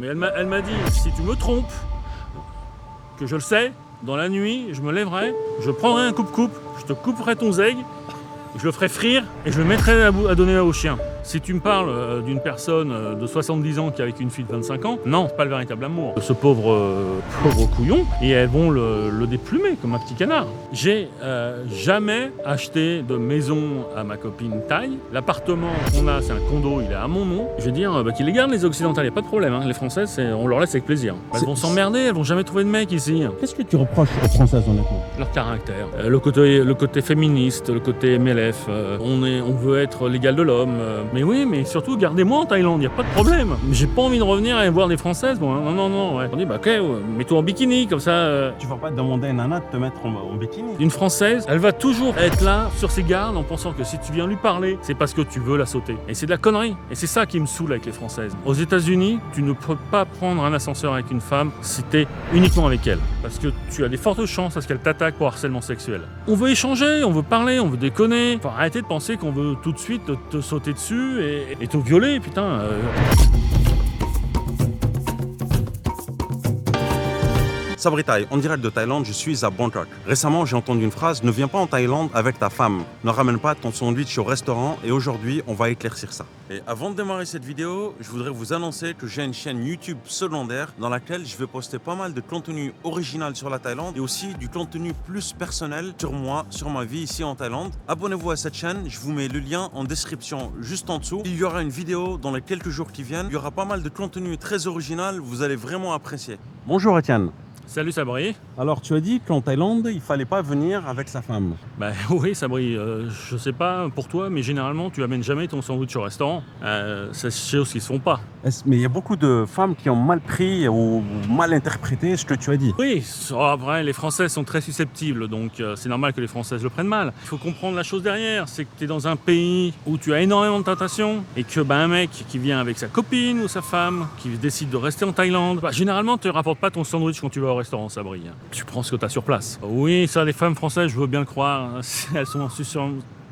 Mais elle m'a dit, si tu me trompes, que je le sais, dans la nuit, je me lèverai, je prendrai un coupe-coupe, je te couperai ton zeg, je le ferai frire et je le mettrai à donner au chien. Si tu me parles d'une personne de 70 ans qui est avec une fille de 25 ans, non, c'est pas le véritable amour. Ce pauvre couillon, et elles vont le déplumer comme un petit canard. J'ai jamais acheté de maison à ma copine Taille. L'appartement qu'on a, c'est un condo, il est à mon nom. Je vais dire qu'ils les gardent les occidentales, il n'y a pas de problème. Hein. Les françaises, on leur laisse avec plaisir. Elles vont s'emmerder, elles vont jamais trouver de mec ici. Qu'est-ce que tu reproches aux Françaises honnêtement? Leur caractère, le côté féministe, le côté MLF. On veut être l'égal de l'homme. Mais oui, mais surtout, gardez-moi en Thaïlande, il n'y a pas de problème. J'ai pas envie de revenir et voir des Françaises. Bon, non. Ouais. On dit, bah ok, mets-toi en bikini, comme ça. Tu vas pas demander à une nana de te mettre en bikini. Une Française, elle va toujours être là, sur ses gardes, en pensant que si tu viens lui parler, c'est parce que tu veux la sauter. Et c'est de la connerie. Et c'est ça qui me saoule avec les Françaises. Aux États-Unis, tu ne peux pas prendre un ascenseur avec une femme si t'es uniquement avec elle. Parce que tu as des fortes chances à ce qu'elle t'attaque pour harcèlement sexuel. On veut échanger, on veut parler, on veut déconner. Faut arrêter de penser qu'on veut tout de suite te sauter dessus et te violer, putain. Sabri Thai, en direct de Thaïlande, je suis à Bangkok. Récemment, j'ai entendu une phrase, ne viens pas en Thaïlande avec ta femme. Ne ramène pas ton sandwich au restaurant et aujourd'hui, on va éclaircir ça. Et avant de démarrer cette vidéo, je voudrais vous annoncer que j'ai une chaîne YouTube secondaire dans laquelle je vais poster pas mal de contenu original sur la Thaïlande et aussi du contenu plus personnel sur moi, sur ma vie ici en Thaïlande. Abonnez-vous à cette chaîne, je vous mets le lien en description juste en dessous. Il y aura une vidéo dans les quelques jours qui viennent. Il y aura pas mal de contenu très original, vous allez vraiment apprécier. Bonjour Étienne. Salut Sabri. Alors tu as dit qu'en Thaïlande, il fallait pas venir avec sa femme. Bah oui Sabri, je sais pas pour toi, mais généralement tu amènes jamais ton sandwich au restaurant. C'est chose qu'ils se font pas. Mais il y a beaucoup de femmes qui ont mal pris ou mal interprété ce que tu as dit. Oui, après les Françaises sont très susceptibles, donc c'est normal que les Françaises le prennent mal. Il faut comprendre la chose derrière, c'est que tu es dans un pays où tu as énormément de tentations et que un mec qui vient avec sa copine ou sa femme, qui décide de rester en Thaïlande, généralement tu ne rapportes pas ton sandwich quand tu vas au restaurant, Sabri. Tu prends ce que tu as sur place. Oui, ça, les femmes françaises, je veux bien le croire, elles sont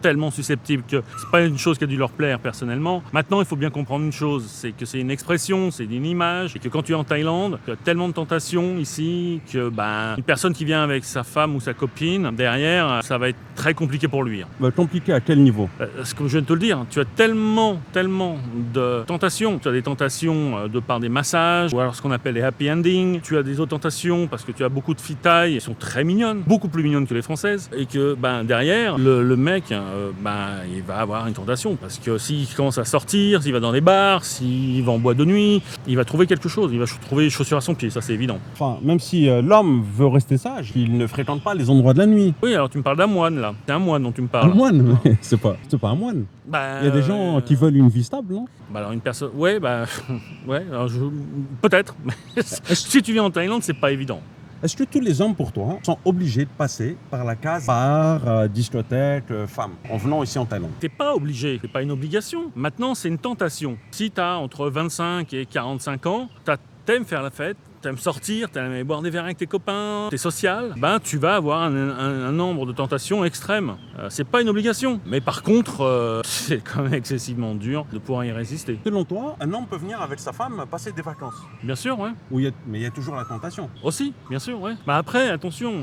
tellement susceptibles que c'est pas une chose qui a dû leur plaire personnellement. Maintenant, il faut bien comprendre une chose, c'est que c'est une expression, c'est une image, et que quand tu es en Thaïlande, tu as tellement de tentations ici que une personne qui vient avec sa femme ou sa copine, derrière, ça va être très compliqué pour lui. Compliqué à quel niveau? Ce que je viens de te le dire, tu as tellement de tentations. Tu as des tentations de par des massages, ou alors ce qu'on appelle les happy endings. Tu as des autres tentations parce que tu as beaucoup de filles thaï, elles sont très mignonnes, beaucoup plus mignonnes que les françaises, et que derrière, le mec, il va avoir une tentation parce que s'il commence à sortir, s'il va dans les bars, s'il va en boîte de nuit, il va trouver quelque chose, il va trouver les chaussures à son pied, ça c'est évident. Enfin, même si l'homme veut rester sage, il ne fréquente pas les endroits de la nuit. Oui, alors tu me parles d'un moine là, c'est un moine dont tu me parles. Un moine? C'est pas un moine. Il y a des gens qui veulent une vie stable, non? Alors une personne, ouais, alors peut-être. Si tu viens en Thaïlande, c'est pas évident. Est-ce que tous les hommes, pour toi, sont obligés de passer par la case bar, discothèque, femme, en venant ici en Thaïlande? T'es pas obligé, c'est pas une obligation. Maintenant, c'est une tentation. Si t'as entre 25 et 45 ans, t'aimes faire la fête, t'aimes sortir, t'aimes aller boire des verres avec tes copains, t'es social, tu vas avoir un nombre de tentations extrêmes. C'est pas une obligation. Mais par contre, c'est quand même excessivement dur de pouvoir y résister. Selon toi, un homme peut venir avec sa femme passer des vacances? Bien sûr, ouais. Mais il y a toujours la tentation. Aussi, bien sûr, ouais. Après, attention,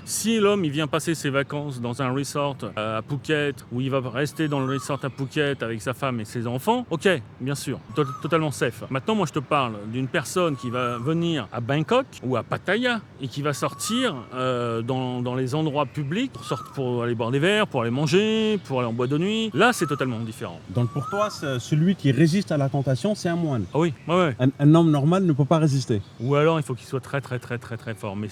si l'homme il vient passer ses vacances dans un resort à Phuket, où il va rester dans le resort à Phuket avec sa femme et ses enfants, ok, bien sûr, totalement safe. Maintenant, moi je te parle d'une personne qui va venir à Bangkok ou à Pattaya et qui va sortir dans les endroits publics pour aller boire des verres, pour aller manger, pour aller en boîte de nuit. Là, c'est totalement différent. Donc pour toi, celui qui résiste à la tentation, c'est un moine? Ah oui, ouais. Un homme normal ne peut pas résister? Ou alors, il faut qu'il soit très fort. Mais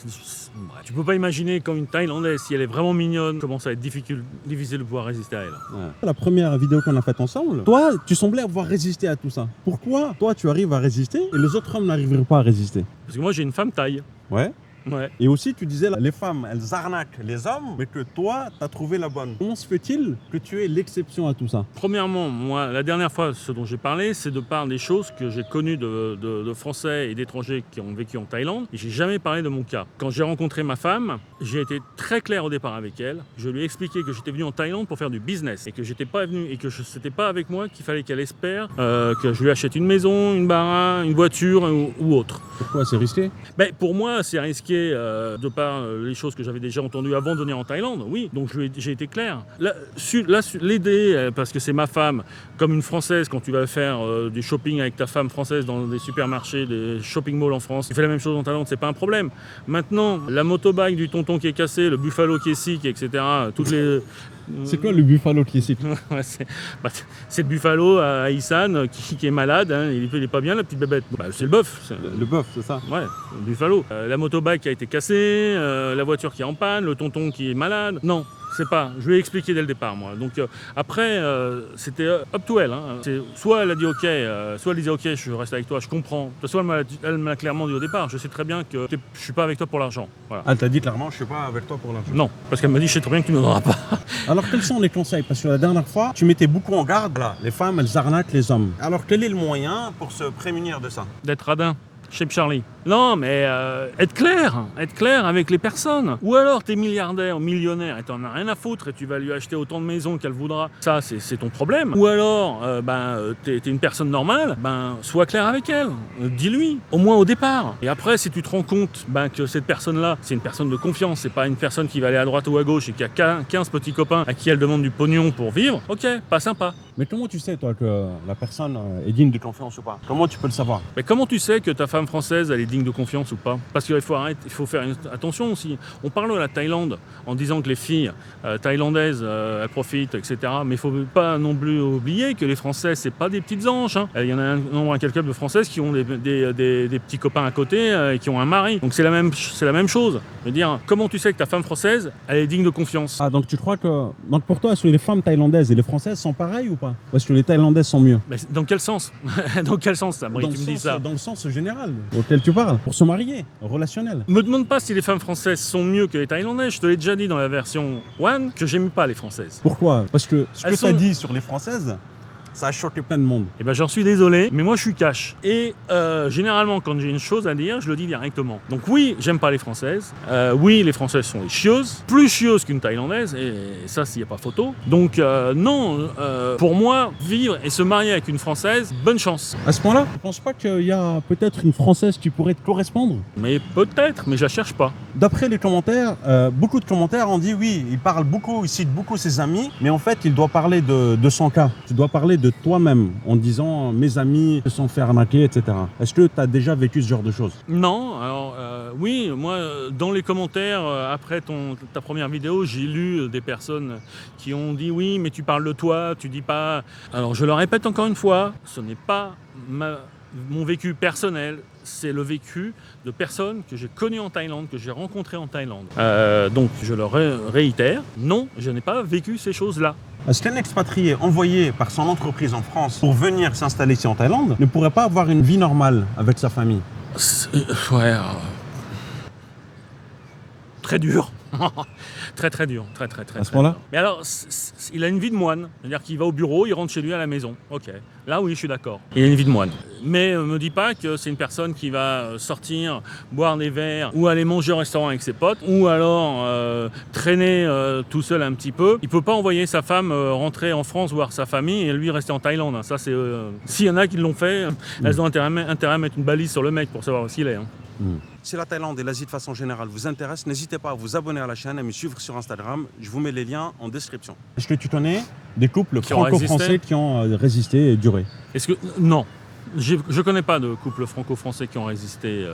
tu peux pas imaginer comme une Thaïlandaise, si elle est vraiment mignonne, comment ça va être difficile de pouvoir résister à elle. Ouais. La première vidéo qu'on a faite ensemble, toi, tu semblais avoir résisté à tout ça. Pourquoi toi, tu arrives à résister et les autres hommes n'arriveraient pas à résister? Parce que moi, j'ai une femme thaï. Ouais. Ouais. Et aussi, tu disais, les femmes, elles arnaquent les hommes, mais que toi, tu as trouvé la bonne. Comment se fait-il que tu es l'exception à tout ça? Premièrement, moi, la dernière fois, ce dont j'ai parlé, c'est de parler des choses que j'ai connues de Français et d'étrangers qui ont vécu en Thaïlande. Et j'ai jamais parlé de mon cas. Quand j'ai rencontré ma femme, j'ai été très clair au départ avec elle. Je lui ai expliqué que j'étais venu en Thaïlande pour faire du business et que j'étais pas venu et que c'était pas avec moi qu'il fallait qu'elle espère que je lui achète une maison, une baraque, une voiture ou autre. Pourquoi? C'est risqué? Ben, pour moi, c'est risqué de par les choses que j'avais déjà entendues avant de venir en Thaïlande, oui. Donc j'ai été clair. L'aider, parce que c'est ma femme, comme une Française, quand tu vas faire du shopping avec ta femme française dans des supermarchés, des shopping malls en France, tu fais la même chose en Thaïlande, c'est pas un problème. Maintenant, la motobike du tonton qui est cassé, le buffalo qui est sick, etc., toutes les... C'est quoi le buffalo qui est ici? C'est le buffalo à Isan qui est malade, hein, il est pas bien la petite bébête. Bah, c'est le bœuf. Le bœuf, c'est ça? Ouais, le buffalo. La motobike qui a été cassée, la voiture qui est en panne, le tonton qui est malade. Non, c'est pas. Je lui ai expliqué dès le départ, moi. Donc après, c'était up to elle. Hein. Soit elle a dit ok, soit elle disait ok, je reste avec toi, je comprends. De toute façon, elle m'a clairement dit au départ, je sais très bien que je suis pas avec toi pour l'argent. Voilà. Elle t'a dit clairement, je suis pas avec toi pour l'argent? Non, parce qu'elle m'a dit, je sais très bien que tu ne me donneras pas. Alors, quels sont les conseils? Parce que la dernière fois, tu mettais beaucoup en garde. Là, les femmes, elles arnaquent les hommes. Alors, quel est le moyen pour se prémunir de ça? D'être radin. Chez Charlie. Non, mais être clair avec les personnes. Ou alors t'es milliardaire ou millionnaire et t'en as rien à foutre et tu vas lui acheter autant de maisons qu'elle voudra. Ça, c'est ton problème. Ou alors, t'es une personne normale, sois clair avec elle. Dis-lui, au moins au départ. Et après, si tu te rends compte que cette personne-là, c'est une personne de confiance, c'est pas une personne qui va aller à droite ou à gauche et qui a 15 petits copains à qui elle demande du pognon pour vivre, ok, pas sympa. Mais comment tu sais, toi, que la personne est digne de confiance ou pas? Comment tu peux le savoir? Mais comment tu sais que ta femme française, elle est digne de confiance ou pas? Parce qu'il faut arrêter, il faut faire attention aussi. On parle de la Thaïlande en disant que les filles thaïlandaises, elles profitent, etc. Mais il faut pas non plus oublier que les Françaises, c'est pas des petites anges. Hein. Il y en a un nombre incalculable de Françaises qui ont des petits copains à côté et qui ont un mari. Donc c'est la même chose. Je veux dire, comment tu sais que ta femme française, elle est digne de confiance? Ah, donc tu crois que... Donc pour toi, est-ce que les femmes thaïlandaises et les françaises sont pareilles ou pas? Ou est-ce que les thaïlandaises sont mieux? Mais dans quel sens? Dans quel sens, ça, Brie, tu me dis ça? Dans le sens général auquel tu parles, pour se marier, relationnel. Me demande pas si les femmes françaises sont mieux que les thaïlandaises. Je te l'ai déjà dit dans la version One que j'aime pas les françaises. Pourquoi? Parce que ce que tu as sont... dit sur les françaises, ça a choqué plein de monde. Eh ben j'en suis désolé, mais moi je suis cash. Et généralement quand j'ai une chose à dire, je le dis directement. Donc oui, j'aime pas les françaises. Oui, les françaises sont des chieuses, plus chieuses qu'une thaïlandaise, et ça s'il n'y a pas photo. Donc non, pour moi, vivre et se marier avec une française, bonne chance. À ce point-là, tu penses pas qu'il y a peut-être une française qui pourrait te correspondre? Mais peut-être, mais je la cherche pas. D'après les commentaires, beaucoup de commentaires ont dit oui, il parle beaucoup, il cite beaucoup ses amis, mais en fait il doit parler de son cas. Tu dois parler de toi-même en disant mes amis se sont fait arnaquer, etc. Est-ce que tu as déjà vécu ce genre de choses? Non, alors oui, moi dans les commentaires après ta première vidéo, j'ai lu des personnes qui ont dit oui, mais tu parles de toi, tu dis pas. Alors je le répète encore une fois, ce n'est pas mon vécu personnel, c'est le vécu de personnes que j'ai connues en Thaïlande, que j'ai rencontrées en Thaïlande. Donc je le réitère, non, je n'ai pas vécu ces choses-là. Est-ce qu'un expatrié envoyé par son entreprise en France pour venir s'installer ici en Thaïlande ne pourrait pas avoir une vie normale avec sa famille? Ouais. Très dur. très dur. Très à ce point-là? Mais alors, il a une vie de moine. C'est-à-dire qu'il va au bureau, il rentre chez lui à la maison. Ok. Là, oui, je suis d'accord. Il a une vie de moine. Mais me dis pas que c'est une personne qui va sortir, boire des verres, ou aller manger au restaurant avec ses potes, ou alors traîner tout seul un petit peu. Il peut pas envoyer sa femme rentrer en France voir sa famille et lui rester en Thaïlande. Ça, c'est s'il y en a qui l'ont fait, elles ont intérêt à mettre une balise sur le mec pour savoir où il est. Hein. Si la Thaïlande et l'Asie de façon générale vous intéressent, n'hésitez pas à vous abonner à la chaîne et me suivre sur Instagram. Je vous mets les liens en description. Est-ce que tu connais des couples franco-français qui ont résisté et duré? Est-ce que... Non. Je ne connais pas de couple franco-français qui ont résisté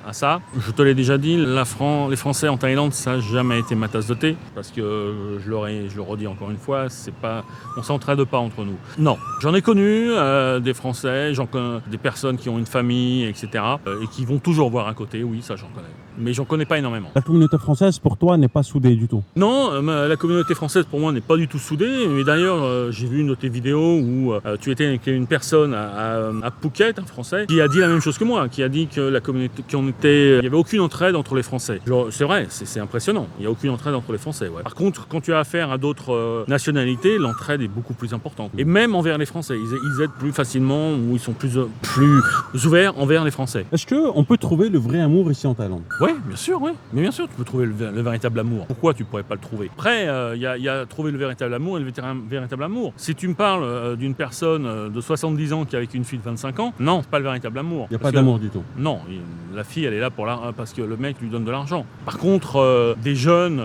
à ça. Je te l'ai déjà dit, les Français en Thaïlande, ça n'a jamais été ma tasse de thé. Parce que, je le redis encore une fois, on ne s'entraide pas entre nous. Non, j'en ai connu des Français, des personnes qui ont une famille, etc. Et qui vont toujours voir à côté, oui, ça j'en connais. mais j'en connais pas énormément. La communauté française, pour toi, n'est pas soudée du tout? Non, la communauté française pour moi n'est pas du tout soudée, mais d'ailleurs j'ai vu une de tes vidéos où tu étais avec une personne à Phuket, un Français, qui a dit la même chose que moi, qui a dit que la communauté, il n'y avait aucune entraide entre les Français. C'est vrai, c'est impressionnant, il n'y a aucune entraide entre les Français. Ouais. Par contre, quand tu as affaire à d'autres nationalités, l'entraide est beaucoup plus importante. Et même envers les Français, ils aident plus facilement ou ils sont plus ouverts envers les Français. Est-ce qu'on peut trouver le vrai amour ici en Thaïlande? Oui, bien sûr, oui. Mais bien sûr, tu peux trouver le véritable amour. Pourquoi tu ne pourrais pas le trouver? Après, il y a trouver le véritable amour et le véritable amour. Si tu me parles d'une personne de 70 ans qui est avec une fille de 25 ans, non, c'est pas le véritable amour. Il n'y a pas d'amour du tout? Non, la fille, elle est là parce que le mec lui donne de l'argent. Par contre, des jeunes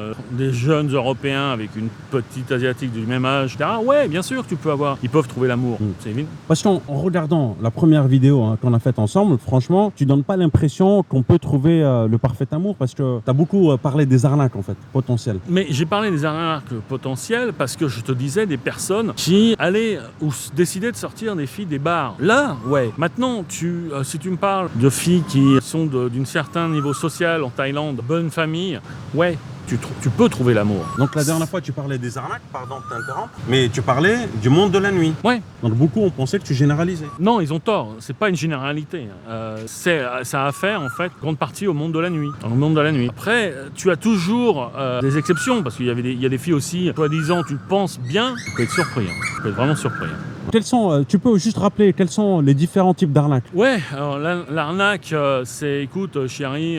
Européens avec une petite Asiatique du même âge, ouais, bien sûr que tu peux avoir, ils peuvent trouver l'amour. C'est évident. Parce qu'en regardant la première vidéo qu'on a faite ensemble, franchement, tu donnes pas l'impression qu'on peut trouver le parfait amour, parce que tu as beaucoup parlé des arnaques en fait, potentielles. Mais j'ai parlé des arnaques potentielles parce que je te disais des personnes qui allaient ou décidaient de sortir des filles des bars. Là, ouais. Maintenant, si tu me parles de filles qui sont d'un certain niveau social en Thaïlande, bonne famille, ouais. Tu peux trouver l'amour. Donc la dernière fois, tu parlais des arnaques, pardon de t'interrompre, mais tu parlais du monde de la nuit. Ouais. Donc beaucoup ont pensé que tu généralisais. Non, ils ont tort. C'est pas une généralité. Ça a affaire, en fait, grande partie au monde de la nuit. Dans le monde de la nuit. Après, tu as toujours des exceptions, parce qu'il y a des filles aussi, soi-disant, tu penses bien, tu peux être surpris. Tu peux être vraiment surpris. Tu peux juste rappeler quels sont les différents types d'arnaques? Ouais, alors l'arnaque, c'est écoute, chérie,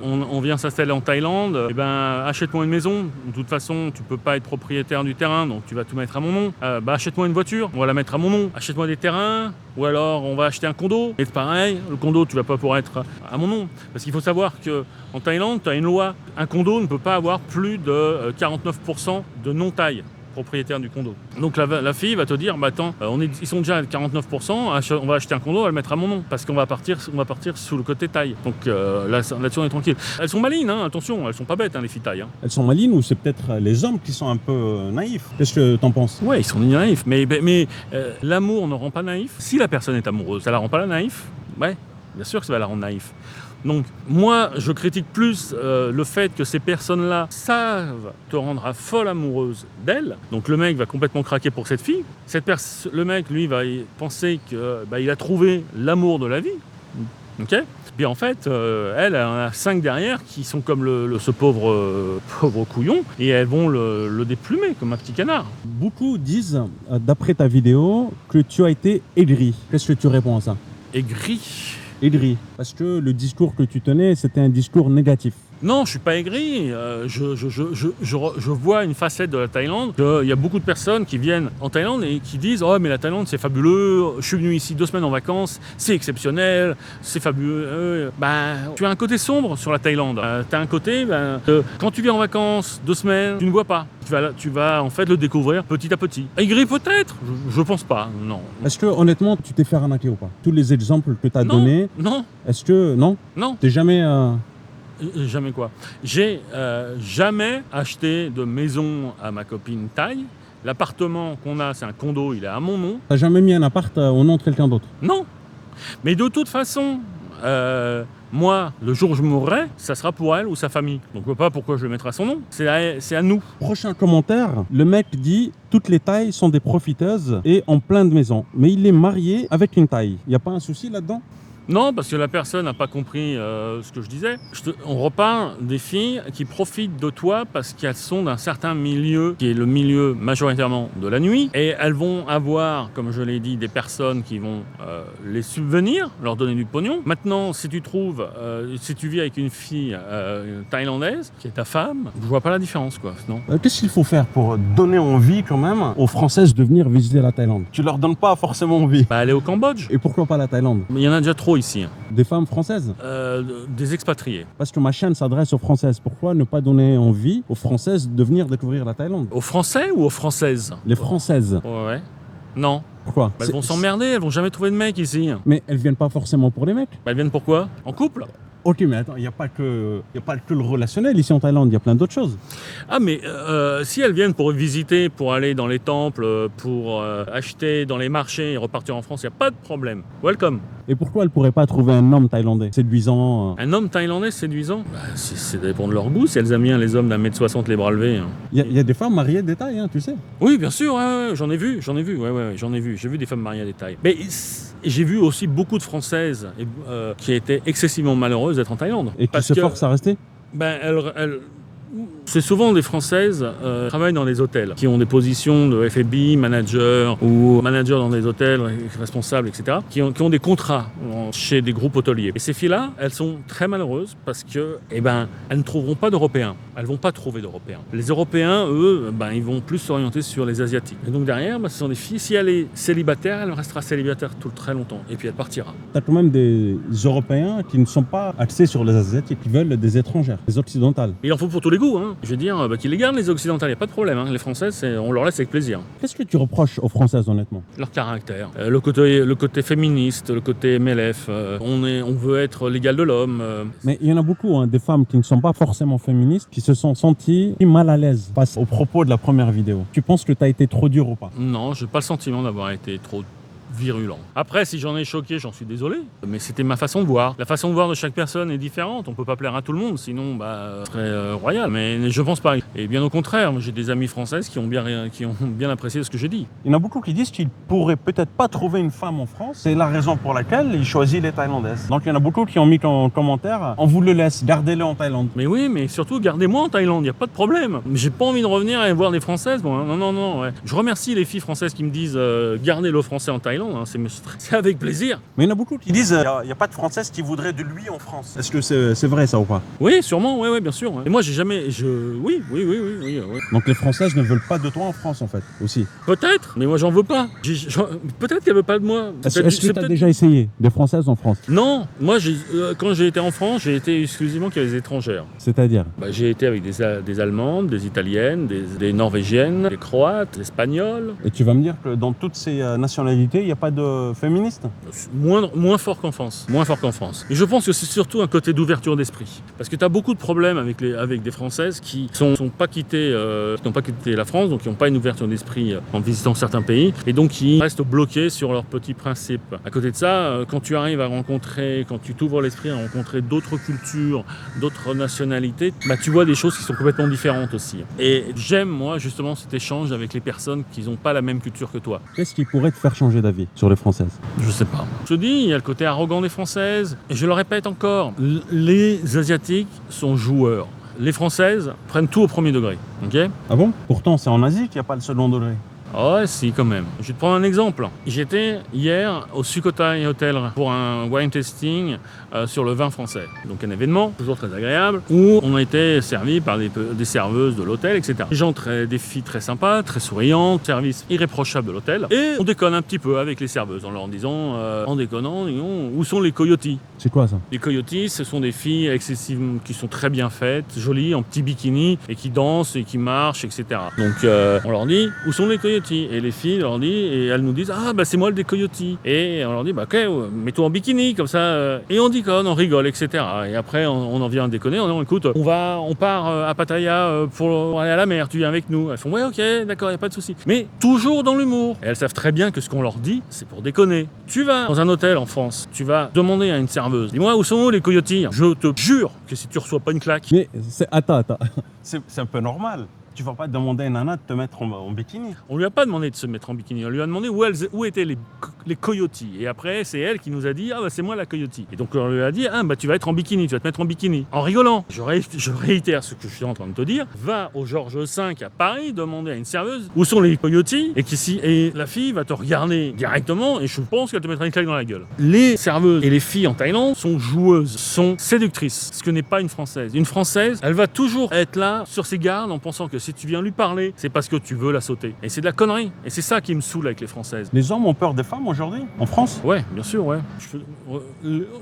on vient s'installer en Thaïlande, et ben achète-moi une maison. De toute façon, tu peux pas être propriétaire du terrain, donc tu vas tout mettre à mon nom. Achète-moi une voiture, on va la mettre à mon nom. Achète-moi des terrains, ou alors on va acheter un condo. Et c'est pareil, le condo, tu vas pas pouvoir être à mon nom. Parce qu'il faut savoir qu'en Thaïlande, tu as une loi, un condo ne peut pas avoir plus de 49% de non-taille propriétaire du condo. Donc la fille va te dire, attends, ils sont déjà à 49%, on va acheter un condo, on va le mettre à mon nom, parce qu'on va partir sous le côté taille. Donc là-dessus on est tranquille. Elles sont malines, attention, elles sont pas bêtes les filles taille. Elles sont malines, ou c'est peut-être les hommes qui sont un peu naïfs? Qu'est-ce que t'en penses? Ouais, ils sont naïfs, mais l'amour ne rend pas naïf. Si la personne est amoureuse, ça la rend pas naïf? Ouais, bien sûr que ça va la rendre naïf. Donc moi, je critique plus le fait que ces personnes-là savent te rendre folle amoureuse d'elle. Donc le mec va complètement craquer pour cette fille. Le mec, lui, va penser qu'il a trouvé l'amour de la vie. Ok ? Puis en fait, elle en a 5 derrière qui sont comme ce pauvre couillon, et elles vont le déplumer comme un petit canard. Beaucoup disent, d'après ta vidéo, que tu as été aigri. Qu'est-ce que tu réponds à ça? Aigri. Aigri, parce que le discours que tu tenais, c'était un discours négatif. Non, je suis pas aigri. Je vois une facette de la Thaïlande. Il y a beaucoup de personnes qui viennent en Thaïlande et qui disent « Oh, mais la Thaïlande, c'est fabuleux. Je suis venu ici 2 semaines en vacances. C'est exceptionnel. C'est fabuleux. » Tu as un côté sombre sur la Thaïlande. Tu as un côté, quand tu viens en vacances 2 semaines, tu ne vois pas. Tu vas en fait le découvrir petit à petit. Aigri peut-être? Je pense pas, non. Est-ce que honnêtement, tu t'es fait arnaquer ou pas? Tous les exemples que tu as donnés. Non. Est-ce que non? Non. T'es jamais. Jamais quoi? J'ai jamais acheté de maison à ma copine Thaï. L'appartement qu'on a, c'est un condo, il est à mon nom. T'as jamais mis un appart au nom de quelqu'un d'autre? Non. Mais de toute façon, moi, le jour où je mourrai, ça sera pour elle ou sa famille. Donc je ne vois pas pourquoi je le mettrai à son nom. C'est à nous. Prochain commentaire, le mec dit « Toutes les Thaïs sont des profiteuses et ont plein de maisons. » Mais il est marié avec une Thaï. Il n'y a pas un souci là-dedans? Non, parce que la personne n'a pas compris ce que je disais. On reparle des filles qui profitent de toi parce qu'elles sont d'un certain milieu, qui est le milieu majoritairement de la nuit. Et elles vont avoir, comme je l'ai dit, des personnes qui vont les subvenir, leur donner du pognon. Maintenant, si tu vis avec une fille thaïlandaise, qui est ta femme, je vois pas la différence, quoi. Non. Qu'est-ce qu'il faut faire pour donner envie, quand même, aux Françaises de venir visiter la Thaïlande? Tu leur donnes pas forcément envie. Aller au Cambodge. Et pourquoi pas la Thaïlande? Mais il y en a déjà trop ici. Des femmes françaises? Des expatriés. Parce que ma chaîne s'adresse aux Françaises. Pourquoi ne pas donner envie aux Françaises de venir découvrir la Thaïlande? Aux Français ou aux Françaises? Les Françaises. Ouais. Non. Pourquoi? Elles vont s'emmerder, elles vont jamais trouver de mec ici. Mais elles viennent pas forcément pour les mecs. Elles viennent pourquoi? En couple? Ok, mais attends, il n'y a pas que le relationnel ici en Thaïlande, il y a plein d'autres choses. Ah mais si elles viennent pour visiter, pour aller dans les temples, pour acheter dans les marchés et repartir en France, il n'y a pas de problème. Welcome. Et pourquoi elle pourrait pas trouver un homme thaïlandais séduisant? Un homme thaïlandais séduisant, ça dépend de leur goût, si elles aiment bien les hommes d'1m60 les bras levés. Hein. Il y a des femmes mariées de Thaï, hein, tu sais. Oui, bien sûr, ouais, j'en ai vu, j'en ai vu. J'ai vu des femmes mariées à des Thaïs. Mais j'ai vu aussi beaucoup de Françaises qui étaient excessivement malheureuses d'être en Thaïlande. Et qui se forcent à rester? C'est souvent des Françaises qui travaillent dans des hôtels, qui ont des positions de FB, manager ou manager dans des hôtels, responsables, etc., qui ont des contrats chez des groupes hôteliers. Et ces filles-là, elles sont très malheureuses parce que, elles ne trouveront pas d'Européens. Elles vont pas trouver d'Européens. Les Européens, eux, ils vont plus s'orienter sur les Asiatiques. Et donc derrière, ce sont des filles, si elle est célibataire, elle restera célibataire très longtemps. Et puis elle partira. T'as quand même des Européens qui ne sont pas axés sur les Asiatiques, qui veulent des étrangères, des occidentales. Il en faut pour tous les goûts, hein. Je veux dire, qu'ils les gardent les occidentales, il n'y a pas de problème. Hein. Les Françaises, on leur laisse avec plaisir. Qu'est-ce que tu reproches aux Françaises, honnêtement? Leur caractère, le côté féministe, le côté MLF. On veut être l'égal de l'homme. Mais il y en a beaucoup, hein, des femmes qui ne sont pas forcément féministes, qui se sont senties mal à l'aise face aux propos de la première vidéo. Tu penses que tu as été trop dur ou pas? Non, j'ai pas le sentiment d'avoir été trop virulent. Après, si j'en ai choqué, j'en suis désolé, mais c'était ma façon de voir. La façon de voir de chaque personne est différente, on peut pas plaire à tout le monde, sinon ce serait royal, mais je pense pas. Et bien au contraire, j'ai des amies françaises qui ont bien apprécié ce que j'ai dit. Il y en a beaucoup qui disent qu'ils pourraient peut-être pas trouver une femme en France, c'est la raison pour laquelle ils choisissent les Thaïlandaises. Donc il y en a beaucoup qui ont mis en commentaire, on vous le laisse, gardez-le en Thaïlande. Mais oui, mais surtout gardez-moi en Thaïlande, y a pas de problème. Mais j'ai pas envie de revenir et voir des Françaises, bon, non, ouais. Je remercie les filles françaises qui me disent gardez le français en Thaïlande. C'est avec plaisir. Mais il y en a beaucoup qui disent il n'y a pas de Française qui voudrait de lui en France. Est-ce que c'est vrai ça ou pas? Oui, sûrement, oui, bien sûr. Et moi, j'ai jamais. Oui. Donc les Françaises ne veulent pas de toi en France en fait, aussi? Peut-être, mais moi, j'en veux pas. Peut-être qu'elle veut pas de moi. Est-ce que tu as déjà essayé des Françaises en France? Non, moi, quand j'ai été en France, j'ai été exclusivement avec des étrangères. C'est-à-dire? J'ai été avec des Allemandes, des Italiennes, des Norvégiennes, des Croates, des Espagnols. Et tu vas me dire que dans toutes ces nationalités, il n'y a pas de féministes? Moins fort qu'en France. Et je pense que c'est surtout un côté d'ouverture d'esprit. Parce que tu as beaucoup de problèmes avec des Françaises qui n'ont pas quitté la France, donc qui n'ont pas une ouverture d'esprit en visitant certains pays, et donc qui restent bloqués sur leurs petits principes. À côté de ça, quand tu t'ouvres l'esprit à rencontrer d'autres cultures, d'autres nationalités, tu vois des choses qui sont complètement différentes aussi. Et j'aime, moi, justement, cet échange avec les personnes qui n'ont pas la même culture que toi. Qu'est-ce qui pourrait te faire changer d'avis sur les Françaises? Je sais pas. Je te dis, il y a le côté arrogant des Françaises. Et je le répète encore, les Asiatiques sont joueurs. Les Françaises prennent tout au premier degré. Ok? Ah bon? Pourtant, c'est en Asie qu'il n'y a pas le second degré. Ouais, si, quand même. Je vais te prendre un exemple. J'étais hier au Sukhothai Hotel pour un wine tasting sur le vin français. Donc un événement, toujours très agréable, où on a été servi par des serveuses de l'hôtel, etc. Des filles très sympas, très souriantes, service irréprochable de l'hôtel. Et on déconne un petit peu avec les serveuses en leur disant, en déconnant, où sont les coyotes? C'est quoi ça? Les coyotes, ce sont des filles excessivement qui sont très bien faites, jolies, en petit bikini, et qui dansent et qui marchent, etc. Donc on leur dit, où sont les coyotes? Et les filles leur disent, et elles nous disent, c'est moi le des coyotes. Et on leur dit, ok, mets-toi en bikini, comme ça, et on déconne, on rigole, etc. Et après, on en vient à déconner, on dit, écoute, on part à Pattaya pour aller à la mer, tu viens avec nous. Elles font, ouais, ok, d'accord, y a pas de souci. Mais toujours dans l'humour. Et elles savent très bien que ce qu'on leur dit, c'est pour déconner. Tu vas dans un hôtel en France, tu vas demander à une serveuse, dis-moi, où sont les coyotes? Je te jure que si tu reçois pas une claque. Mais attends. C'est un peu normal. Tu vas pas demander à une nana de te mettre en bikini. On lui a pas demandé de se mettre en bikini, on lui a demandé où étaient les coyotes. Et après, c'est elle qui nous a dit, c'est moi la coyote. Et donc on lui a dit, tu vas être en bikini, tu vas te mettre en bikini. En rigolant. Je réitère ce que je suis en train de te dire. Va au Georges V à Paris, demander à une serveuse où sont les coyotes, et la fille va te regarder directement, et je pense qu'elle te mettra une claque dans la gueule. Les serveuses et les filles en Thaïlande sont joueuses, sont séductrices, ce que n'est pas une Française. Une Française, elle va toujours être là, sur ses gardes, en pensant que si tu viens lui parler, c'est parce que tu veux la sauter. Et c'est de la connerie. Et c'est ça qui me saoule avec les Françaises. Les hommes ont peur des femmes aujourd'hui, en France? Ouais, bien sûr, ouais.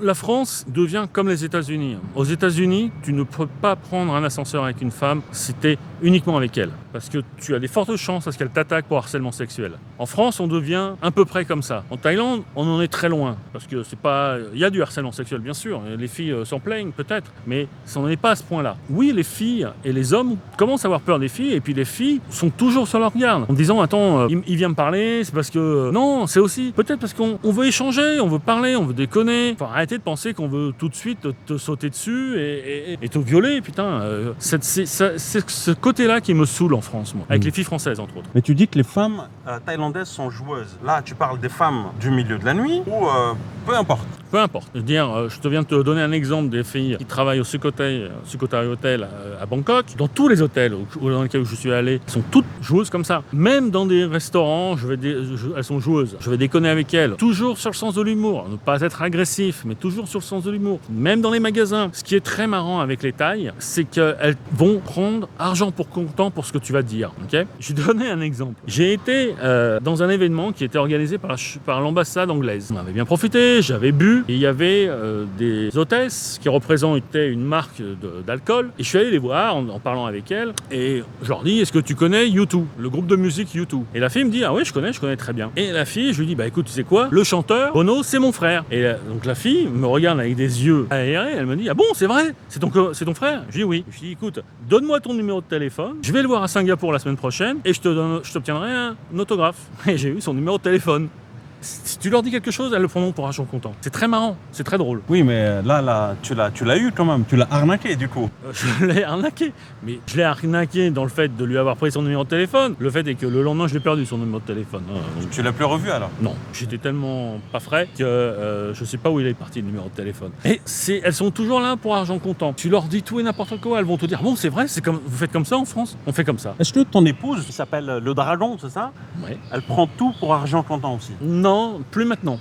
La France devient comme les États-Unis. Aux États-Unis, tu ne peux pas prendre un ascenseur avec une femme si t'es uniquement avec elles. Parce que tu as des fortes chances à ce qu'elles t'attaquent pour harcèlement sexuel. En France, on devient à peu près comme ça. En Thaïlande, on en est très loin. Parce que c'est pas... Il y a du harcèlement sexuel, bien sûr. Les filles s'en plaignent, peut-être. Mais ça n'en est pas à ce point-là. Oui, les filles et les hommes commencent à avoir peur des filles. Et puis les filles sont toujours sur leur garde. En disant, attends, il vient me parler, c'est parce que... Non, c'est aussi peut-être parce qu'on veut échanger, on veut parler, on veut déconner. Faut arrêter de penser qu'on veut tout de suite te sauter dessus et te violer, putain. C'est ce côté-là qui me saoule en France, moi. Avec les filles françaises, entre autres. Mais tu dis que les femmes thaïlandaises sont joueuses. Là, tu parles des femmes du milieu de la nuit ou peu importe. Peu importe. Je veux dire, je te viens de te donner un exemple des filles qui travaillent au Sukhothai Hotel à Bangkok. Dans tous les hôtels dans lesquels je suis allé, elles sont toutes joueuses comme ça. Même dans des restaurants, elles sont joueuses. Je vais déconner avec elles. Toujours sur le sens de l'humour. Ne pas être agressif, mais toujours sur le sens de l'humour. Même dans les magasins. Ce qui est très marrant avec les Thaïs, c'est qu'elles vont prendre argent pour comptant pour ce que tu vas dire. Okay, je vais donner un exemple. J'ai été dans un événement qui était organisé par l'ambassade anglaise. On avait bien profité, j'avais bu. Et il y avait des hôtesses qui représentaient une marque d'alcool. Et je suis allé les voir en parlant avec elles. Et je leur dis, est-ce que tu connais U2, le groupe de musique U2? Et la fille me dit, ah oui, je connais très bien. Et la fille, je lui dis, bah écoute, tu sais quoi? Le chanteur, Bono, c'est mon frère. Et donc la fille me regarde avec des yeux aérés. Elle me dit, ah bon, c'est vrai? C'est ton frère? Je dis oui. Je lui dis, écoute, donne-moi ton numéro de téléphone. Je vais le voir à Singapour la semaine prochaine. Et je t'obtiendrai un autographe. Et j'ai eu son numéro de téléphone. Si tu leur dis quelque chose, elles le prendront pour argent comptant. C'est très marrant, c'est très drôle. Oui, mais là, tu l'as eu quand même. Tu l'as arnaqué du coup. Je l'ai arnaqué. Mais je l'ai arnaqué dans le fait de lui avoir pris son numéro de téléphone. Le fait est que le lendemain, je l'ai perdu, son numéro de téléphone. Donc... Tu l'as plus revu alors? Non, j'étais tellement pas frais que je sais pas où il est parti, le numéro de téléphone. Et elles sont toujours là pour argent comptant. Tu leur dis tout et n'importe quoi, elles vont te dire, bon, c'est vrai, vous faites comme ça en France? On fait comme ça. Est-ce que ton épouse, qui s'appelle le Dragon, c'est ça? Oui. Elle prend tout pour argent comptant aussi? Non, plus maintenant.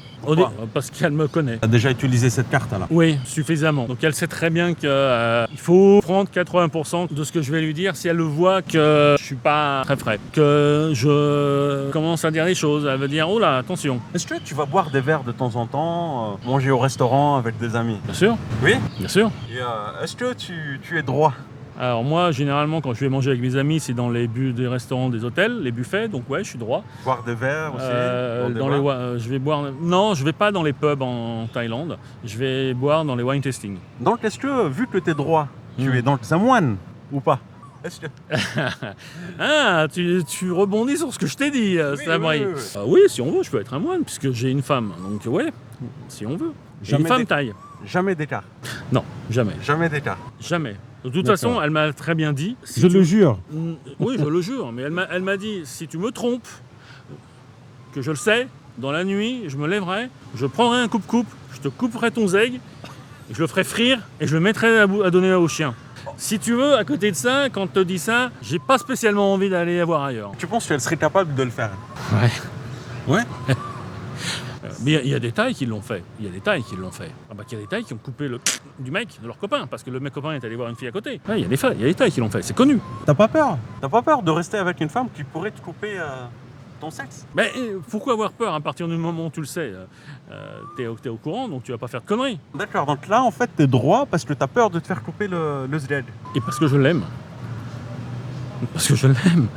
Parce qu'elle me connaît. Tu as déjà utilisé cette carte là? Oui, suffisamment. Donc elle sait très bien qu'il faut prendre 80% de ce que je vais lui dire si elle le voit que je suis pas très frais. Que je commence à dire des choses. Elle va dire, oh là, attention. Est-ce que tu vas boire des verres de temps en temps, manger au restaurant avec des amis? Bien sûr. Oui? Bien sûr. Et est-ce que tu es droit? Alors moi, généralement, quand je vais manger avec mes amis, c'est dans les des restaurants, des hôtels, les buffets, donc ouais, je suis droit. Boire des verres aussi? Je vais boire... Non, je vais pas dans les pubs en Thaïlande, je vais boire dans les wine tasting. Donc est-ce que, vu que tu es droit, tu es donc un moine ou pas? Est-ce que... Ah, tu rebondis sur ce que je t'ai dit, Sabri. Oui. Oui, si on veut, je peux être un moine, puisque j'ai une femme, donc ouais, si on veut. J'ai une femme thaï. Jamais d'écart? Non, jamais. Jamais d'écart? Jamais. De toute façon, elle m'a très bien dit... Je le jure. Oui, je le jure, mais elle m'a dit, si tu me trompes, que je le sais, dans la nuit, je me lèverai, je prendrai un coupe-coupe, je te couperai ton zeg, je le ferai frire et je le mettrai à donner au chien. Si tu veux, à côté de ça, quand on te dit ça, j'ai pas spécialement envie d'aller voir ailleurs. Tu penses qu'elle serait capable de le faire? Ouais. Ouais. Mais il y a des Thaïs qui l'ont fait. Il y a des Thaïs qui l'ont fait. Ah bah, il y a des Thaïs qui ont coupé le du mec, de leur copain, parce que le mec copain est allé voir une fille à côté. Ouais, il y a des Thaïs qui l'ont fait, c'est connu. T'as pas peur? T'as pas peur de rester avec une femme qui pourrait te couper ton sexe? Mais pourquoi avoir peur à partir du moment où tu le sais? T'es au courant, donc tu vas pas faire de conneries. D'accord, donc là en fait t'es droit parce que t'as peur de te faire couper le zed. Et parce que je l'aime. Parce que je l'aime.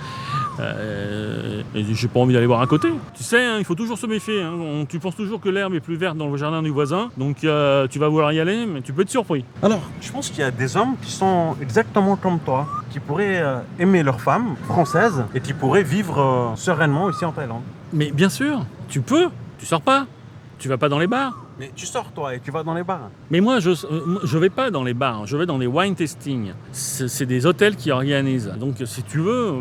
Et j'ai pas envie d'aller voir à côté. Tu sais, hein, il faut toujours se méfier. Hein. Tu penses toujours que l'herbe est plus verte dans le jardin du voisin, donc tu vas vouloir y aller, mais tu peux être surpris. Alors, je pense qu'il y a des hommes qui sont exactement comme toi, qui pourraient aimer leur femme française et qui pourraient vivre sereinement ici en Thaïlande. Mais bien sûr, tu peux. Tu sors pas. Tu vas pas dans les bars. Mais tu sors toi et tu vas dans les bars. Mais moi, je vais pas dans les bars, je vais dans les wine tasting. C'est des hôtels qui organisent. Donc si tu veux,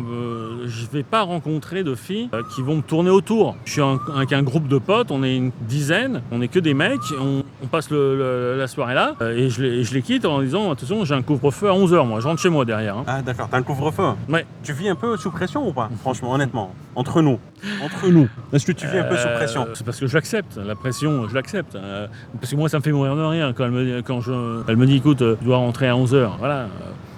je vais pas rencontrer de filles qui vont me tourner autour. Je suis avec un groupe de potes, on est une dizaine, on est que des mecs, on passe la soirée là, et je les quitte en disant, attention, j'ai un couvre-feu à 11h, moi, je rentre chez moi derrière. Hein. Ah d'accord, t'as un couvre-feu? Ouais. Tu vis un peu sous pression ou pas? Franchement, honnêtement, entre nous. Entre nous. Est-ce que tu vis un peu sous pression? C'est parce que je l'accepte, la pression, je l'accepte. Parce que moi, ça me fait mourir de rire quand elle me dit, écoute, tu dois rentrer à 11h. Voilà.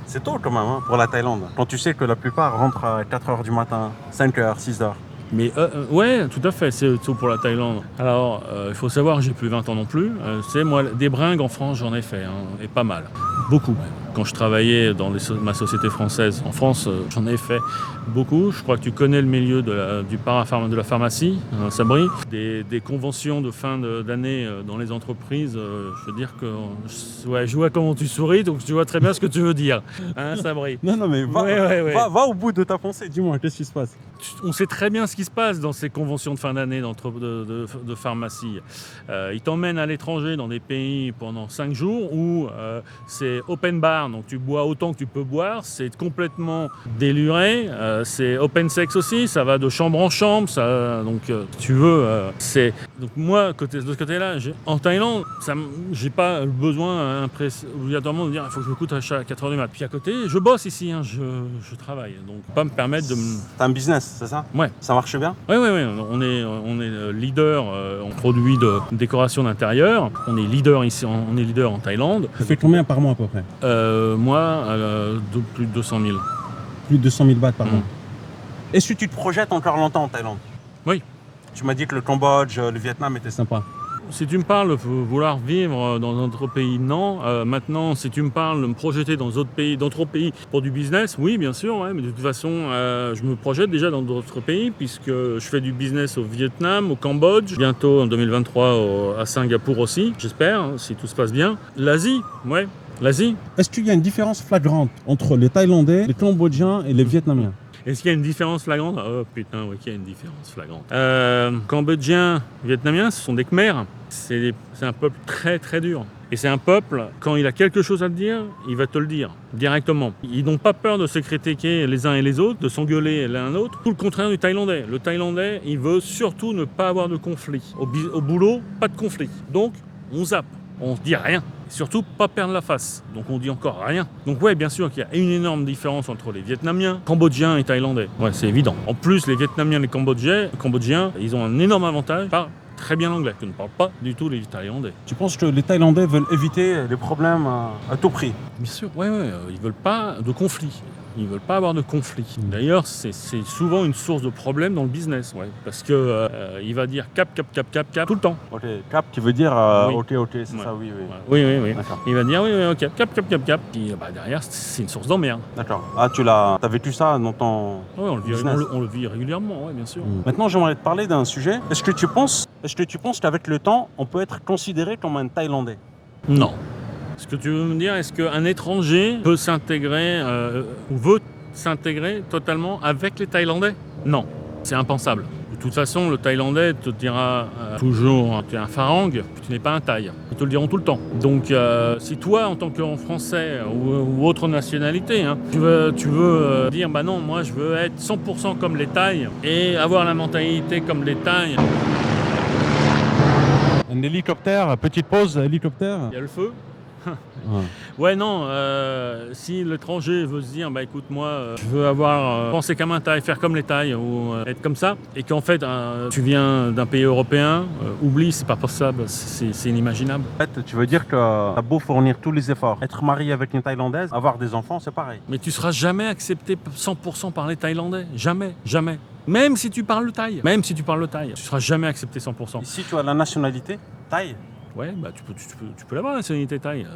C'est tôt quand même hein, pour la Thaïlande. Quand tu sais que la plupart rentrent à 4h du matin, 5h, 6h. Mais ouais, tout à fait, c'est tôt pour la Thaïlande. Alors, il faut savoir, j'ai plus 20 ans non plus. Moi, des bringues en France, j'en ai fait, hein, et pas mal. Beaucoup même. quand je travaillais dans ma société française. En France, j'en ai fait beaucoup. Je crois que tu connais le milieu de la pharmacie, hein, Sabri. Des conventions de fin d'année dans les entreprises, je veux dire que je vois comment tu souris, donc tu vois très bien ce que tu veux dire, hein, Sabri. Non, mais va au bout de ta pensée, dis-moi, qu'est-ce qui se passe? On sait très bien ce qui se passe dans ces conventions de fin d'année de pharmacie. Ils t'emmènent à l'étranger dans des pays pendant 5 jours où c'est open bar, donc tu bois autant que tu peux boire, c'est complètement déluré, c'est open sex aussi, ça va de chambre en chambre, donc tu veux, donc moi de ce côté-là, en Thaïlande, j'ai pas le besoin obligatoirement de dire il faut que je me coûte à 4h du mat. Puis à côté, je bosse ici, hein, je travaille, donc pas me permettre de me... T'as un business, c'est ça? Ouais. Ça marche bien? Oui, on est leader en produits de décoration d'intérieur. On est leader ici, on est leader en Thaïlande. Ça fait combien par mois à peu près? Moi, plus de 200 000. Plus de 200 000 bahts par mois. Est-ce que tu te projettes encore longtemps en Thaïlande? Oui. Tu m'as dit que le Cambodge, le Vietnam était sympa. Si tu me parles de vouloir vivre dans un autre pays, non. Maintenant, si tu me parles de me projeter dans d'autres pays pour du business, oui, bien sûr. Ouais, mais de toute façon, je me projette déjà dans d'autres pays puisque je fais du business au Vietnam, au Cambodge, bientôt en 2023 à Singapour aussi, j'espère, hein, si tout se passe bien. L'Asie, ouais, l'Asie. Est-ce qu'il y a une différence flagrante entre les Thaïlandais, les Cambodgiens et les Vietnamiens? Est-ce qu'il y a une différence flagrante? Oh putain, oui, qu'il y a une différence flagrante. Cambodgiens, Vietnamiens, ce sont des Khmers. C'est un peuple très très dur. Et c'est un peuple, quand il a quelque chose à te dire, il va te le dire directement. Ils n'ont pas peur de se critiquer les uns et les autres, de s'engueuler l'un l'autre. Tout le contraire du Thaïlandais. Le Thaïlandais, il veut surtout ne pas avoir de conflit. Au boulot, pas de conflit. Donc, on zappe. On ne dit rien. Surtout, pas perdre la face. Donc, on dit encore rien. Donc, ouais, bien sûr qu'il y a une énorme différence entre les Vietnamiens, Cambodgiens et Thaïlandais. Ouais, c'est évident. En plus, les Vietnamiens et les Cambodgiens, ils ont un énorme avantage. Ils parlent très bien l'anglais. Je ne parle pas du tout les Thaïlandais. Tu penses que les Thaïlandais veulent éviter les problèmes à tout prix? Bien sûr, ouais, ils veulent pas de conflit. Ils veulent pas avoir de conflit. D'ailleurs, c'est souvent une source de problème dans le business, ouais, parce que il va dire cap tout le temps. Ok, cap qui veut dire oui. ok, c'est Ouais. ça, oui. Oui. D'accord. Il va dire oui, ok, cap. Puis derrière, c'est une source d'emmerde. D'accord. Ah, t'as vécu ça dans ton Ouais, on business. le vit régulièrement, ouais, bien sûr. Maintenant, j'aimerais te parler d'un sujet. Est-ce que tu penses qu'avec le temps, on peut être considéré comme un Thaïlandais? Non. Ce que tu veux me dire, est-ce qu'un étranger peut s'intégrer ou veut s'intégrer totalement avec les Thaïlandais? Non, c'est impensable. De toute façon, le Thaïlandais te dira toujours tu es un Farang, puis tu n'es pas un Thaï. Ils te le diront tout le temps. Donc, si toi, en tant que Français ou autre nationalité, hein, tu veux dire bah non, moi je veux être 100% comme les Thaïs et avoir la mentalité comme les Thaïs. Un hélicoptère, petite pause, hélicoptère. Il y a le feu. Ouais, non, si l'étranger veut se dire, bah écoute, moi, je veux penser comme un Thaï, faire comme les Thaïs, ou être comme ça, et qu'en fait, tu viens d'un pays européen, oublie, c'est pas possible, c'est inimaginable. En fait, tu veux dire que t'as beau fournir tous les efforts, être marié avec une Thaïlandaise, avoir des enfants, c'est pareil. Mais tu seras jamais accepté 100% par les Thaïlandais, jamais. Même si tu parles le Thaï, tu seras jamais accepté 100%. Ici, tu as la nationalité Thaï. Ouais, bah tu peux l'avoir la nationalité Thaï.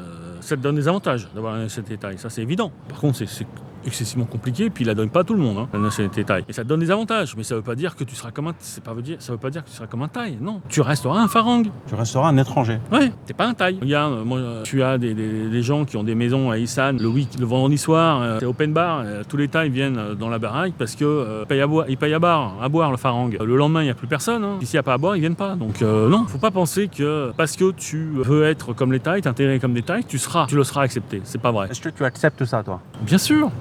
Ça te donne des avantages d'avoir la nationalité Thaï, ça c'est évident. Par contre, c'est excessivement compliqué, et puis il la donne pas à tout le monde, hein, la nationalité Thaï. Et ça te donne des avantages, mais ça veut pas dire que tu seras comme un Thaï, non. Tu resteras un Farang. Tu resteras un étranger. Ouais, t'es pas un Thaï. Regarde, moi, tu as des gens qui ont des maisons à Isan le vendredi soir, c'est open bar, tous les Thaïs viennent dans la baraque parce que ils payent à boire le Farang. Le lendemain, il n'y a plus personne, hein. Puis s'il n'y a pas à boire, ils viennent pas. Donc non, faut pas penser que parce que tu veux être comme les Thaïs, t'intégrer comme des Thaïs, tu le seras accepté. C'est pas vrai. Est-ce que tu acceptes ça, toi? Bien sûr.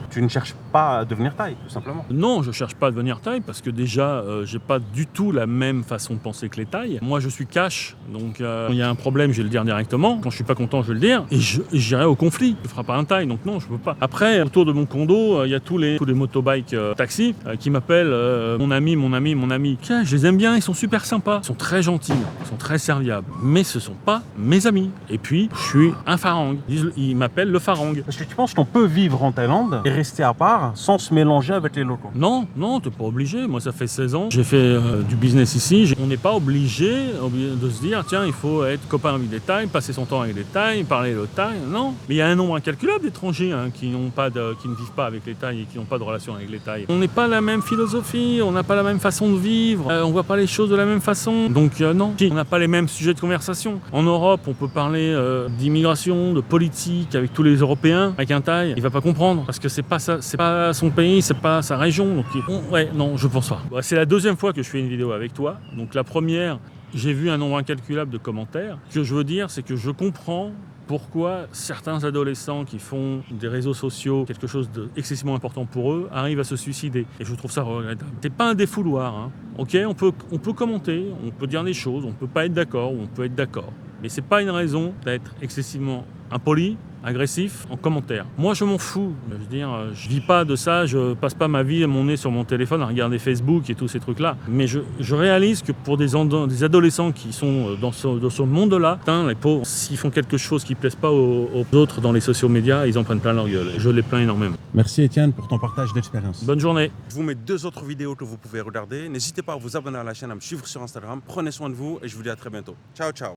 Tu ne cherches pas à devenir Thaï, tout simplement? Non, je cherche pas à devenir Thaï parce que déjà, j'ai pas du tout la même façon de penser que les Thaïs. Moi, je suis cash, donc il y a un problème, je vais le dire directement. Quand je suis pas content, je vais le dire. Et j'irai au conflit. Je ne ferai pas un Thaï, donc non, je peux pas. Après, autour de mon condo, il y a tous les motobikes taxis qui m'appellent mon ami. Tiens, je les aime bien, ils sont super sympas. Ils sont très gentils, ils sont très serviables. Mais ce sont pas mes amis. Et puis, je suis un Farang. Ils m'appellent le Farang. Est-ce que tu penses qu'on peut vivre en Thaïlande et rester à part pas, sans se mélanger avec les locaux. Non, non, t'es pas obligé. Moi, ça fait 16 ans. J'ai fait du business ici. On n'est pas obligé de se dire, tiens, il faut être copain avec des Thaïs, passer son temps avec des Thaïs, parler le Thaï. Non. Mais il y a un nombre incalculable d'étrangers qui ne vivent pas avec les Thaïs et qui n'ont pas de relation avec les Thaïs. On n'est pas la même philosophie, on n'a pas la même façon de vivre, on voit pas les choses de la même façon. Donc non, on n'a pas les mêmes sujets de conversation. En Europe, on peut parler d'immigration, de politique avec tous les Européens. Avec un Thaï, il va pas comprendre parce que c'est pas son pays, c'est pas sa région. Donc ouais, non, je pense pas. C'est la deuxième fois que je fais une vidéo avec toi. Donc la première, j'ai vu un nombre incalculable de commentaires. Ce que je veux dire, c'est que je comprends pourquoi certains adolescents qui font des réseaux sociaux quelque chose d'excessivement important pour eux arrivent à se suicider. Et je trouve ça regrettable. C'est pas un défouloir. Hein. Ok, on peut commenter, on peut dire des choses, on peut pas être d'accord ou on peut être d'accord. Mais c'est pas une raison d'être excessivement impoli, agressif en commentaire. Moi, je m'en fous. Je veux dire, je vis pas de ça, je passe pas ma vie à mon nez sur mon téléphone à regarder Facebook et tous ces trucs-là. Mais je réalise que pour des adolescents qui sont dans ce monde-là, les pauvres, s'ils font quelque chose qui ne plaise pas aux autres dans les sociaux médias, ils en prennent plein leur gueule. Et je les plains énormément. Merci Étienne pour ton partage d'expérience. Bonne journée. Je vous mets 2 autres vidéos que vous pouvez regarder. N'hésitez pas à vous abonner à la chaîne, à me suivre sur Instagram. Prenez soin de vous et je vous dis à très bientôt. Ciao, ciao.